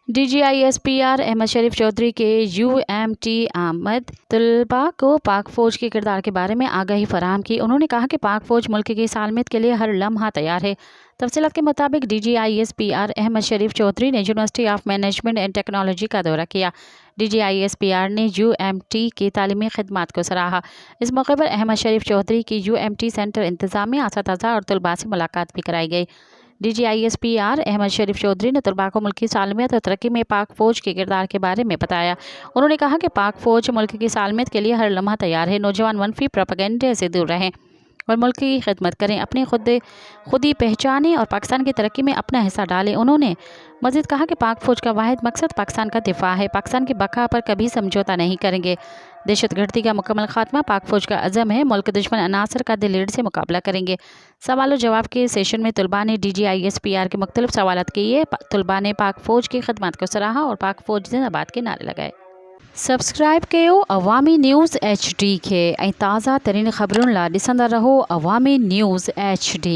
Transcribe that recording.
DGISPR Ahmad شریف چودھری کے UMT آمد طلباء کو پاک فوج کے کردار کے بارے میں آگاہی فراہم کی۔ انہوں نے کہا کہ پاک فوج ملک کی سالمیت کے لیے ہر لمحہ تیار ہے۔ تفصیلات کے مطابق DGISPR احمد شریف چودھری نے university of management and technology کا دورہ کیا۔ DGISPR نے UMT کی تعلیمی خدمات کو سراہا۔ اس موقع پر احمد شریف چودھری کی UMT سینٹر انتظامیہ، اساتذہ اور طلباء سے ملاقات بھی کرائی گئی۔ DGISPR احمد شریف چودھری نے طلباء کو ملک کی سالمیت اور ترقی میں پاک فوج کے کردار کے بارے میں بتایا۔ انہوں نے کہا کہ پاک فوج ملک کی سالمیت کے لیے ہر لمحہ تیار ہے۔ نوجوان منفی پروپیگنڈے سے دور رہیں اور ملک کی خدمت کریں، اپنی خودی پہچانیں اور پاکستان کی ترقی میں اپنا حصہ ڈالیں۔ انہوں نے مزید کہا کہ پاک فوج کا واحد مقصد پاکستان کا دفاع ہے، پاکستان کی بقا پر کبھی سمجھوتہ نہیں کریں گے۔ دہشت گردی کا مکمل خاتمہ پاک فوج کا عزم ہے، ملک دشمن عناصر کا دلیری سے مقابلہ کریں گے۔ سوال و جواب کے سیشن میں طلباء نے DGISPR کے مختلف سوالات کیے۔ طلباء نے پاک فوج کی خدمات کو سراہا اور پاک فوج زندہ باد کے نعرے لگائے۔ سبسکرائب کیو عوامی نیوز HD کے تازہ ترین خبروں لا ڈسندا رہو عوامی نیوز HD۔